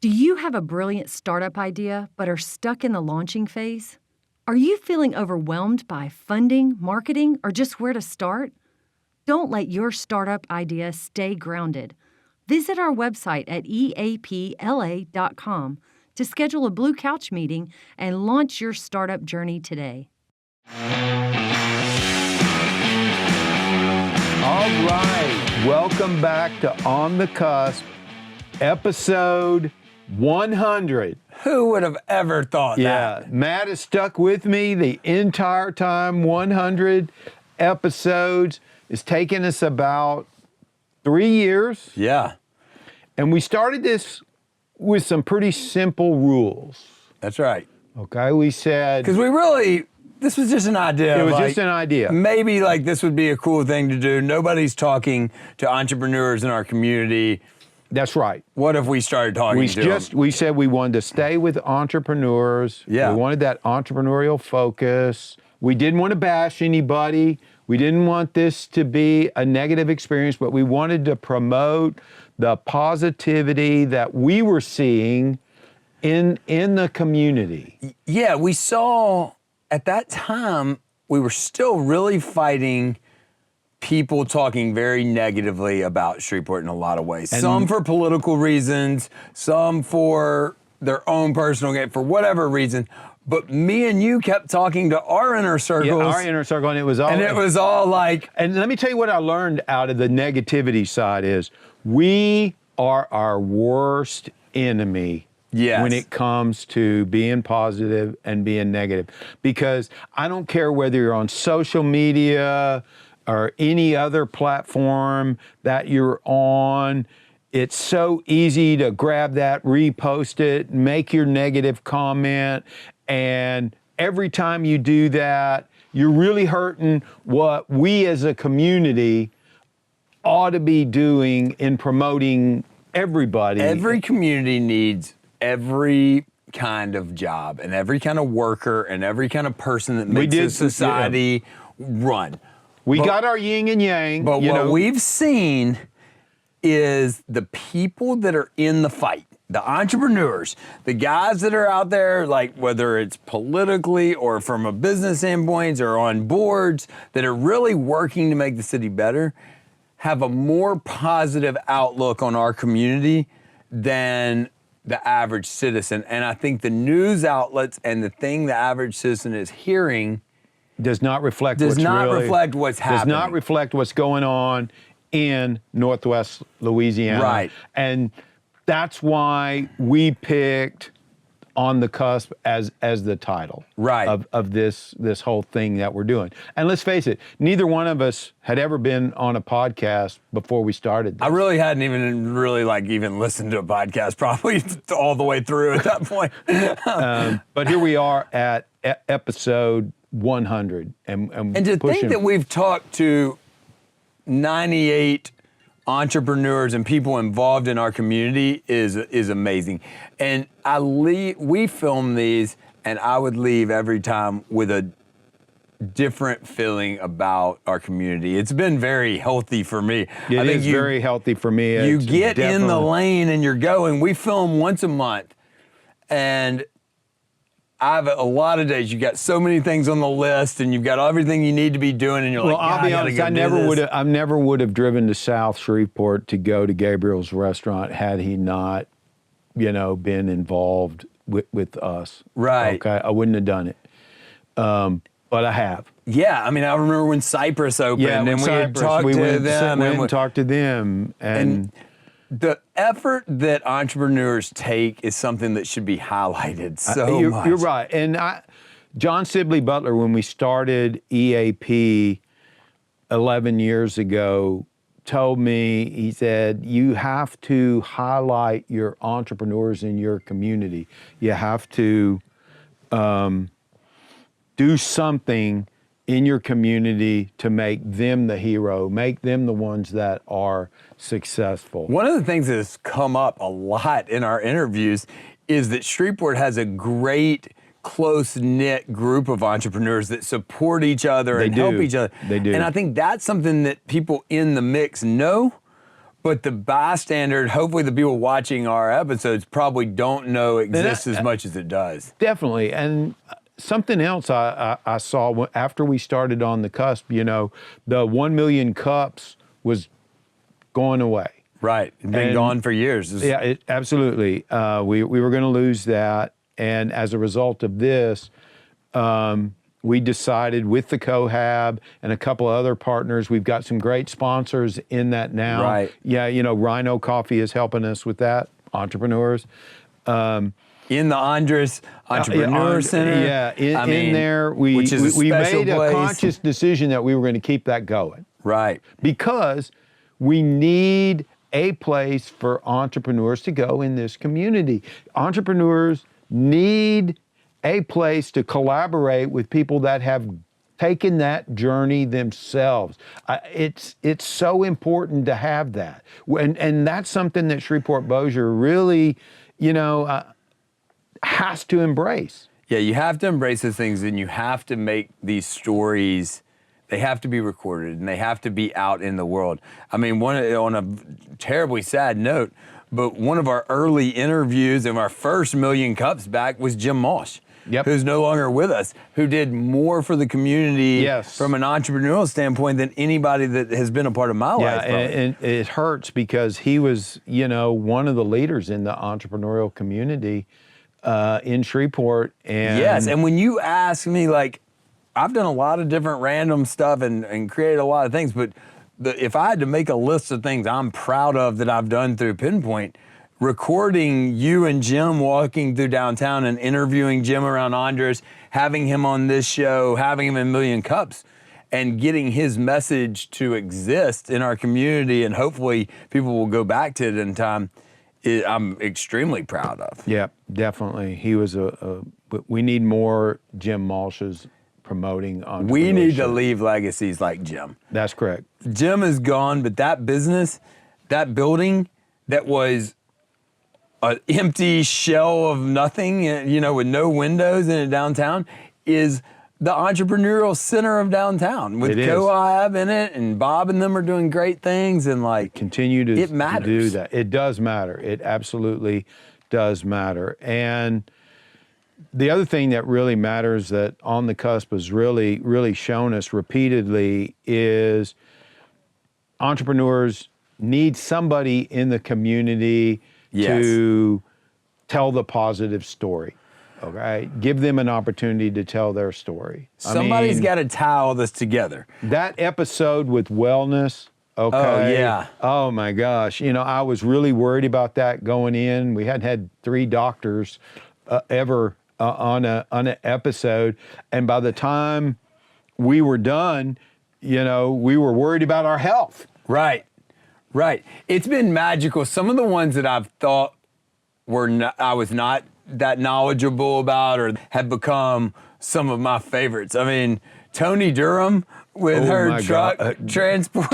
Do you have a brilliant startup idea but are stuck in the launching phase? Are you feeling overwhelmed by funding, marketing, or just where to start? Don't let your startup idea stay grounded. Visit our website at eapla.com to schedule a Blue Couch meeting and launch your startup journey today. All right, welcome back to On The Cusp, episode 100. Who would have ever thought that? Yeah, Matt has stuck with me the entire time, 100 episodes. It's taken us about 3 years. Yeah. And we started this with some pretty simple rules. That's right. Okay, we said... Because this was just an idea. It was just an idea. Maybe this would be a cool thing to do. Nobody's talking to entrepreneurs in our community. That's right. What if we started talking to them? We said we wanted to stay with entrepreneurs. Yeah. We wanted that entrepreneurial focus. We didn't want to bash anybody. We didn't want this to be a negative experience, but we wanted to promote the positivity that we were seeing in the community. Yeah, we saw at that time, we were still really fighting people talking very negatively about Shreveport in a lot of ways. And some for political reasons, some for their own personal gain, for whatever reason. But me and you kept talking to our inner circles. Yeah, our inner circle, and it was all... And it was all like... And let me tell you what I learned out of the negativity side is we are our worst enemy. Yes. When it comes to being positive and being negative. Because I don't care whether you're on social media or any other platform that you're on, it's so easy to grab that, repost it, make your negative comment, and every time you do that, you're really hurting what we as a community ought to be doing in promoting everybody. Every community needs every kind of job and every kind of worker and every kind of person that makes a society run. We got our yin and yang. But what we've seen is the people that are in the fight, the entrepreneurs, the guys that are out there, whether it's politically or from a business standpoint or on boards that are really working to make the city better, have a more positive outlook on our community than the average citizen. And I think the news outlets and the thing the average citizen is hearing does not reflect what's happening. Does not reflect what's going on in Northwest Louisiana. Right. And that's why we picked On The Cusp as the title of this whole thing that we're doing. And let's face it, neither one of us had ever been on a podcast before we started this. I really hadn't even even listened to a podcast probably all the way through at that point. But here we are at episode 100. And to think that we've talked to 98 entrepreneurs and people involved in our community is amazing. And we film these, and I would leave every time with a different feeling about our community. It's been very healthy for me. It is very healthy for me. You get in the lane and you're going. We film once a month, and I have a lot of days. You got so many things on the list, and you've got everything you need to be doing, and you're well, I'll be honest. I never would have driven to South Shreveport to go to Gabriel's restaurant had he not, been involved with us. Right. Okay. I wouldn't have done it, but I have. Yeah. I mean, I remember when Cypress opened, and we had talked to them, and talked to them, and the effort that entrepreneurs take is something that should be highlighted so much. You're right. And John Sibley Butler, when we started EAP 11 years ago, told me, he said, you have to highlight your entrepreneurs in your community. You have to do something in your community to make them the hero, make them the ones that are successful. One of the things that has come up a lot in our interviews is that Shreveport has a great, close-knit group of entrepreneurs that support each other and help each other. They do. And I think that's something that people in the mix know, But the bystander, hopefully the people watching our episodes probably don't know exists as much as it does. Definitely. And something else I saw after we started On The Cusp, you know, the 1 million cups was going away. Right. It's been gone for years. Yeah, absolutely. We were going to lose that. And as a result of this, we decided with the Cohab and a couple of other partners, we've got some great sponsors in that now. Right. Yeah, you know, Rhino Coffee is helping us with that, entrepreneurs. In the Andres Entrepreneur Center. Yeah, in there, we made a conscious decision that we were going to keep that going. Right. Because we need a place for entrepreneurs to go in this community. Entrepreneurs need a place to collaborate with people that have taken that journey themselves. It's so important to have that. And that's something that Shreveport-Bossier really, you know, has to embrace. Yeah, you have to embrace those things, and you have to make these stories, they have to be recorded and they have to be out in the world. I mean, on a terribly sad note, but one of our early interviews of our first Million Cups back was Jim Walsh. Yep. Who's no longer with us, who did more for the community from an entrepreneurial standpoint than anybody that has been a part of my life. Yeah, and it hurts because he was, you know, one of the leaders in the entrepreneurial community in Shreveport. And yes, and when you ask me, like, I've done a lot of different random stuff and created a lot of things, but if I had to make a list of things I'm proud of that I've done through Pinpoint, recording you and Jim walking through downtown and interviewing Jim around Andres, having him on this show, having him in Million Cups, and getting his message to exist in our community, and hopefully people will go back to it in time, I'm extremely proud of. Yeah, definitely. He was we need more Jim Walshes promoting entrepreneurship. We need to leave legacies like Jim. That's correct. Jim is gone, but that business, that building that was an empty shell of nothing, you know, with no windows in it downtown, is the entrepreneurial center of downtown with Cohab in it, and Bob and them are doing great things, and like continue to it matters. To do that. It does matter. It absolutely does matter. And the other thing that really matters that On The Cusp has really shown us repeatedly is entrepreneurs need somebody in the community to tell the positive story. Okay, give them an opportunity to tell their story. Somebody's got to tie all this together. That episode with wellness. Okay. Oh yeah. Oh my gosh. You know, I was really worried about that going in. We hadn't had 3 doctors ever on an episode, and by the time we were done, you know, we were worried about our health. Right. Right. It's been magical. Some of the ones that I've thought I was not that knowledgeable about or have become some of my favorites. I mean, Tony Durham with her truck transport.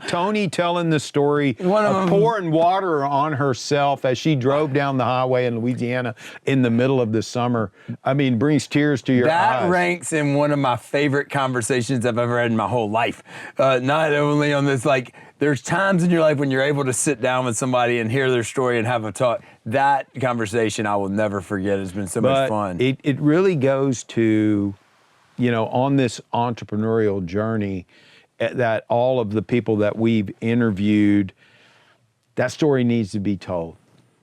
Tony telling the story of pouring water on herself as she drove down the highway in Louisiana in the middle of the summer. I mean, brings tears to your eyes. That ranks in one of my favorite conversations I've ever had in my whole life. Not only on this, like, there's times in your life when you're able to sit down with somebody and hear their story and have a talk. That conversation I will never forget. It's been so much fun. It really goes to, you know, on this entrepreneurial journey, that all of the people that we've interviewed, that story needs to be told.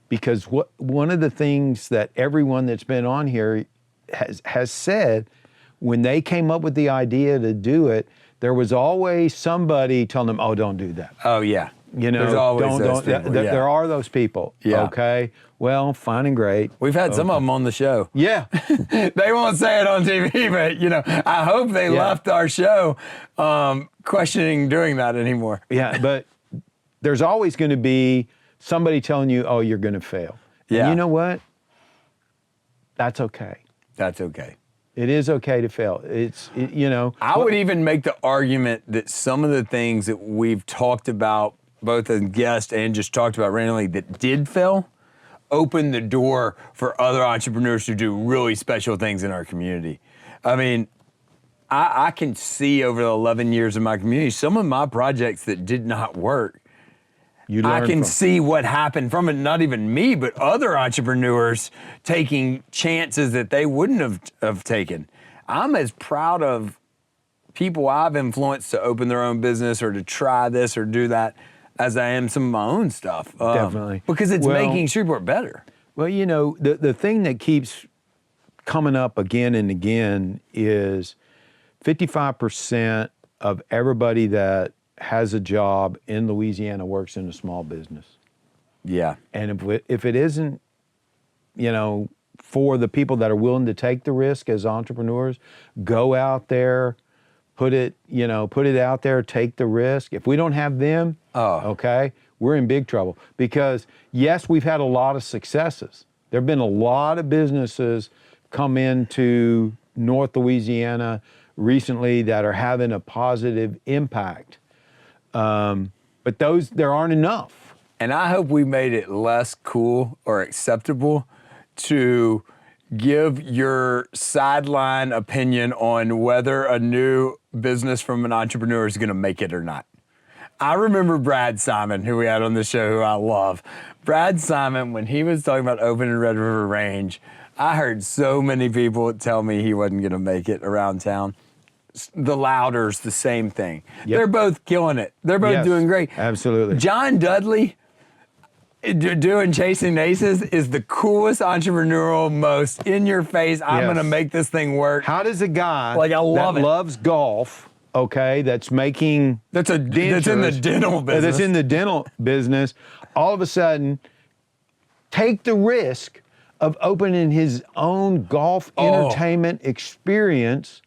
Because one of the things that everyone that's been on here has said, when they came up with the idea to do it, there was always somebody telling them, "Oh, don't do that." Oh yeah. You know, there's always those people, there are those people. Yeah. Okay. Well, fine and great. We've had some of them on the show. Yeah. They won't say it on TV, but you know, I hope they left our show questioning doing that anymore. Yeah, but there's always going to be somebody telling you, "Oh, you're going to fail." Yeah. And you know what? That's okay. That's okay. It is okay to fail. You know. I would even make the argument that some of the things that we've talked about, both as guests and just talked about randomly, that did fail, opened the door for other entrepreneurs to do really special things in our community. I mean, I can see over the 11 years of my community, some of my projects that did not work You I learn can from. see what happened from it. Not even me, but other entrepreneurs taking chances that they wouldn't have taken. I'm as proud of people I've influenced to open their own business or to try this or do that as I am some of my own stuff. Definitely. Because it's Well- making Shreveport better. Well, you know, the thing that keeps coming up again and again is 55% of everybody that has a job in Louisiana works in a small business. Yeah. And if it isn't, you know, for the people that are willing to take the risk as entrepreneurs, go out there, put it out there, take the risk. If we don't have them, okay, we're in big trouble. Because yes, we've had a lot of successes. There have been a lot of businesses come into North Louisiana recently that are having a positive impact. But there aren't enough. And I hope we made it less cool or acceptable to give your sideline opinion on whether a new business from an entrepreneur is going to make it or not. I remember Brad Simon, who we had on the show, who I love. Brad Simon, when he was talking about opening Red River Range, I heard so many people tell me he wasn't going to make it around town. The Louders, the same thing. Yep. They're both killing it. They're both doing great. Absolutely. John Dudley doing Chasing Aces is the coolest entrepreneurial, most in your face. I'm Yes. going to make this thing work. How does a guy Like, I love that it. loves golf, okay, that's making That's in the dentures, dental business. that's in the dental business, all of a sudden take the risk of opening his own golf entertainment experience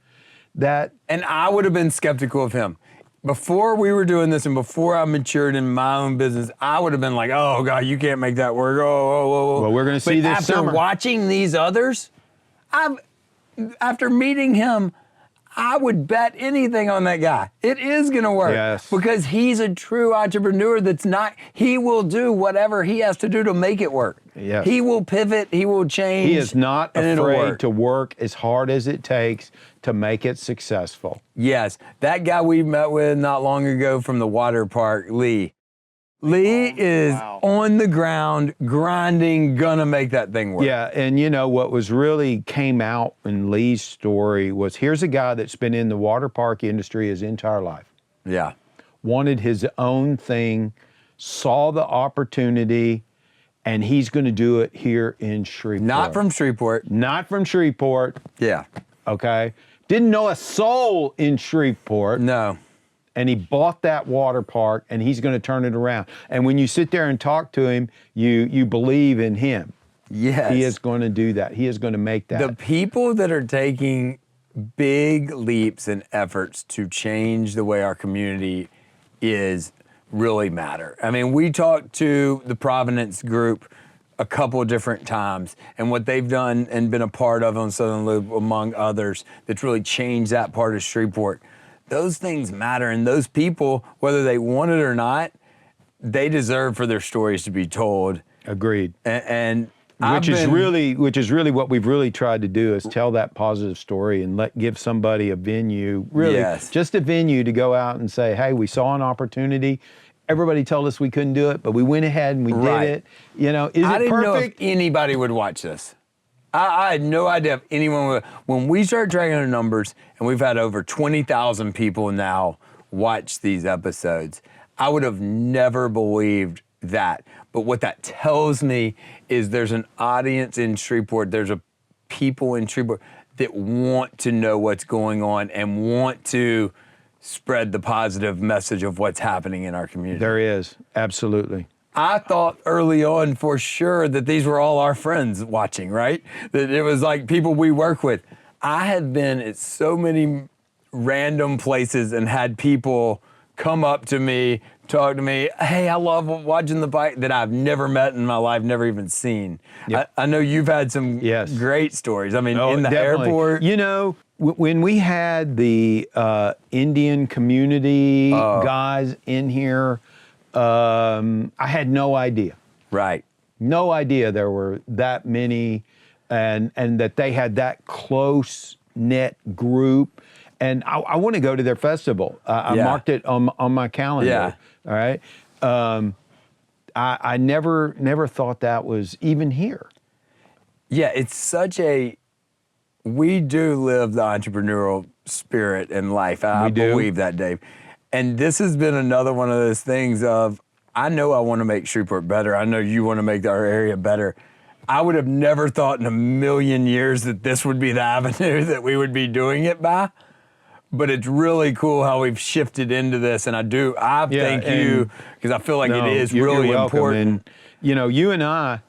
that And I would have been skeptical of him. Before we were doing this and before I matured in my own business, I would have been like, oh, God, you can't make that work. Oh. Well, we're gonna see this after summer. watching these others, after meeting him, I would bet anything on that guy. It is going to work. Yes. Because he's a true entrepreneur he will do whatever he has to do to make it work. Yes. He will pivot, he will change. he is not and it'll afraid work. to work as hard as it takes to make it successful. Yes, that guy we met with not long ago from the water park, Lee. Lee is on the ground, grinding, gonna make that thing work. Yeah, and you know what was really came out in Lee's story was here's a guy that's been in the water park industry his entire life. Yeah. Wanted his own thing, saw the opportunity, and he's going to do it here in Shreveport. Not from Shreveport. Not from Shreveport, Yeah. okay? Didn't know a soul in Shreveport. No. And he bought that water park, and he's going to turn it around. And when you sit there and talk to him, you believe in him. Yes. He is going to do that. He is going to make that. The people that are taking big leaps and efforts to change the way our community is really matter. I mean, we talked to the Providence group a couple of different times, and what they've done and been a part of on Southern Loop, among others, that's really changed that part of Shreveport. Those things matter, and those people, whether they want it or not, they deserve for their stories to be told. Agreed. And Which is really what we've really tried to do is tell that positive story and give somebody a venue, really Yes. just a venue to go out and say, hey, we saw an opportunity. Everybody told us we couldn't do it, but we went ahead and we Right. did it. You know, is I it didn't know if perfect? anybody would watch this. I had no idea if anyone would. When we started tracking our numbers, and we've had over 20,000 people now watch these episodes, I would have never believed that. But what that tells me is there's an audience in Shreveport, there's a people in Shreveport that want to know what's going on and want to spread the positive message of what's happening in our community. There is, absolutely. I thought early on for sure that these were all our friends watching, right? That it was like people we work with. I have been at so many random places and had people come up to me, talk to me, hey, I love watching the bike that I've never met in my life, never even seen. Yep. I know you've had some Yes. great stories. I mean, Oh, in the definitely. airport. You know, when we had the Indian community guys in here, I had no idea. Right. No idea there were that many and that they had that close knit group. And I want to go to their festival. I Yeah. marked it on my calendar. Yeah. All right. I never thought that was even here. Yeah, it's we do live the entrepreneurial spirit in life. I We do. believe that, Dave. And this has been another one of those things of, I know I want to make Shreveport better. I know you want to make our area better. I would have never thought in a million years that this would be the avenue that we would be doing it by. But it's really cool how we've shifted into this. And I thank you, because I feel like it is you're really welcome. important. And, you know, you and I,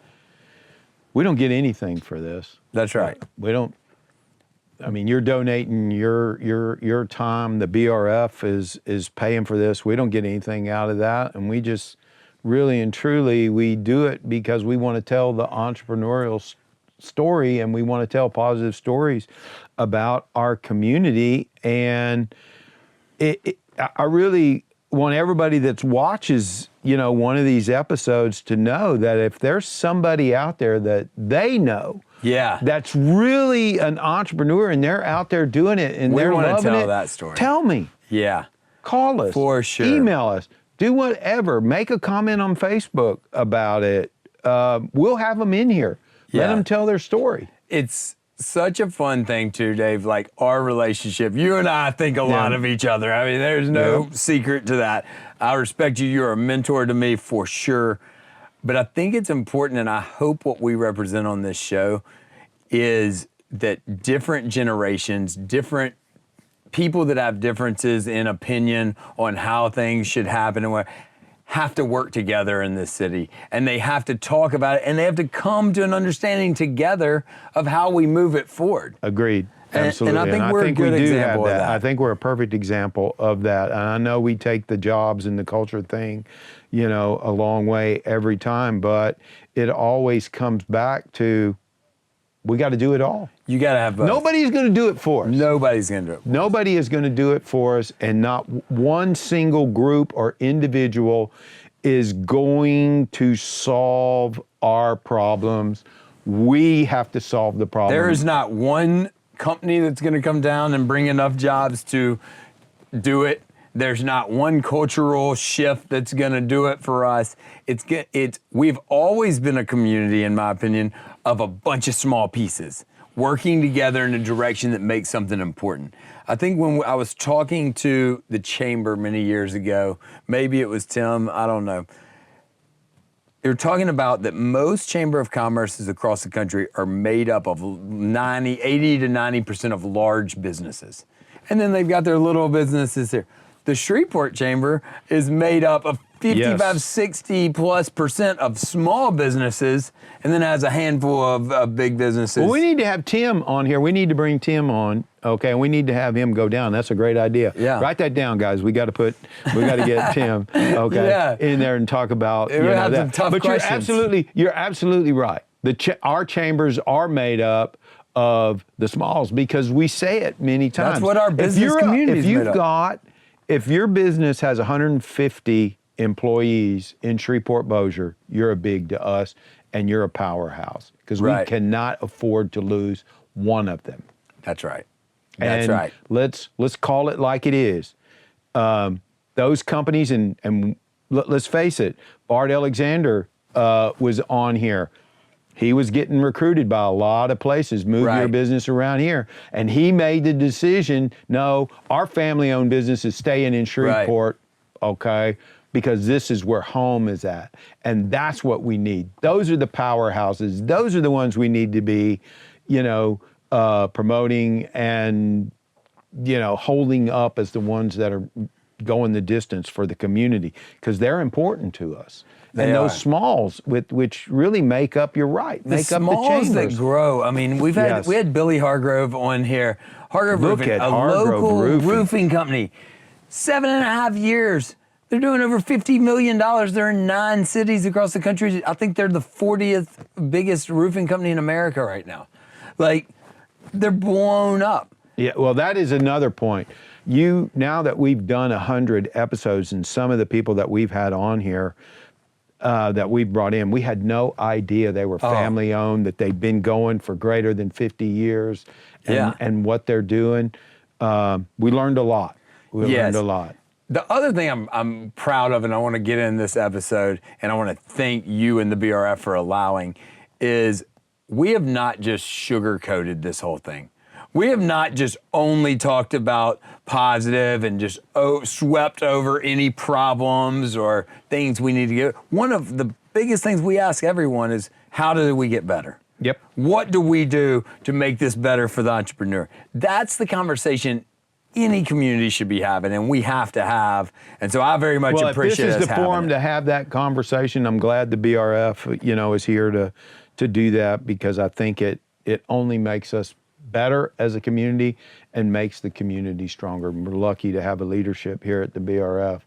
we don't get anything for this. That's right. We don't. I mean, you're donating your time. The BRF is paying for this. We don't get anything out of that, and we just really and truly we do it because we want to tell the entrepreneurial story, and we want to tell positive stories about our community. And I really want everybody that watches, you know, one of these episodes to know that if there's somebody out there that they know. Yeah. That's really an entrepreneur and they're out there doing it and We they're wanna loving tell it. that story. Tell me. Yeah. Call us. For sure. Email us. Do whatever. Make a comment on Facebook about it. We'll have them in here. Let Yeah. them tell their story. It's such a fun thing too, Dave, like our relationship. You and I think a lot of each other. I mean, there's no secret to that. I respect you. You're a mentor to me for sure. But I think it's important, and I hope what we represent on this show is that different generations, different people that have differences in opinion on how things should happen and what have to work together in this city, and they have to talk about it, and they have to come to an understanding together of how we move it forward. Agreed. And Absolutely. I think we're a good we do example have of that. I think we're a perfect example of that. And I know we take the jobs and the culture thing, you know, a long way every time, but it always comes back to we got to do it all. You got to have both. Nobody's going to do it for us. Nobody's going to do it. Nobody is going to do it for us, and not one single group or individual is going to solve our problems. We have to solve the problem. There is not one company that's going to come down and bring enough jobs to do it. There's not one cultural shift that's going to do it for us. We've always been a community, in my opinion, of a bunch of small pieces working together in a direction that makes something important. I think when I was talking to the chamber many years ago, maybe it was Tim, I don't know. They were talking about that most chamber of commerces across the country are made up of 80 to 90% of large businesses. And then they've got their little businesses here. The Shreveport Chamber is made up of 55, 60 plus % of small businesses, and then has a handful of big businesses. Well, we need to have Tim on here. We need to bring Tim on. Okay, we need to have him go down. That's a great idea. Yeah. Write that down, guys. We got to get Tim, okay, in there and talk about have that. some tough but questions. You're absolutely right. Our chambers are made up of the smalls because we say it many times. That's what our business community is made up. If your business has 150 employees in Shreveport Bossier, you're a big to us, and you're a powerhouse because we cannot afford to lose one of them. That's right. And let's call it like it is. Those companies, and let's face it, Bart Alexander was on here. He was getting recruited by a lot of places, move your business around here. And he made the decision, no, our family-owned business is staying in Shreveport, okay, because this is where home is at. And that's what we need. Those are the powerhouses. Those are the ones we need to be, promoting and, holding up as the ones that are going the distance for the community, because they're important to us. And those smalls, which really make up, you're right, make up the smalls chambers. that grow. I mean, we had Billy Hargrove on here. Hargrove Look Roofing, at a Hargrove local Roofing. roofing company. 7.5 years. They're doing over $50 million. They're in 9 cities across the country. I think they're the 40th biggest roofing company in America right now. Like, they're blown up. Yeah, well, that is another point. Now that we've done 100 episodes, and some of the people that we've had on here that we've brought in, we had no idea they were family owned, that they've been going for greater than 50 years, and what they're doing. We learned a lot. We learned a lot. The other thing I'm proud of, and I want to get in this episode, and I want to thank you and the BRF for allowing, is we have not just sugar-coated this whole thing. We have not just only talked about positive and just swept over any problems or things we need to get. One of the biggest things we ask everyone is, how do we get better? Yep. What do we do to make this better for the entrepreneur? That's the conversation any community should be having, and we have to have. And so I very much appreciate if us this is the having forum it. to have that conversation, I'm glad the BRF, is here to do that, because I think it only makes us better as a community and makes the community stronger. We're lucky to have a leadership here at the BRF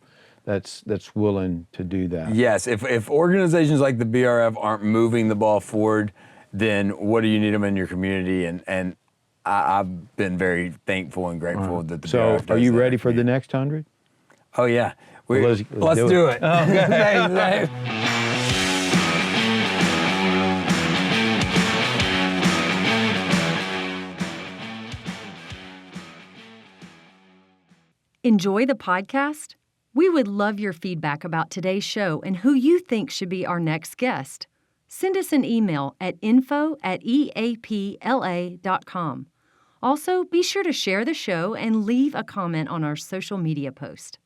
that's willing to do that. Yes, if organizations like the BRF aren't moving the ball forward, then what do you need them in your community? And I've been very thankful and grateful that the BRF does are you that. ready for the next 100? Oh yeah, Let's do it. Thanks. Enjoy the podcast? We would love your feedback about today's show and who you think should be our next guest. Send us an email at info@eapla.com. Also, be sure to share the show and leave a comment on our social media post.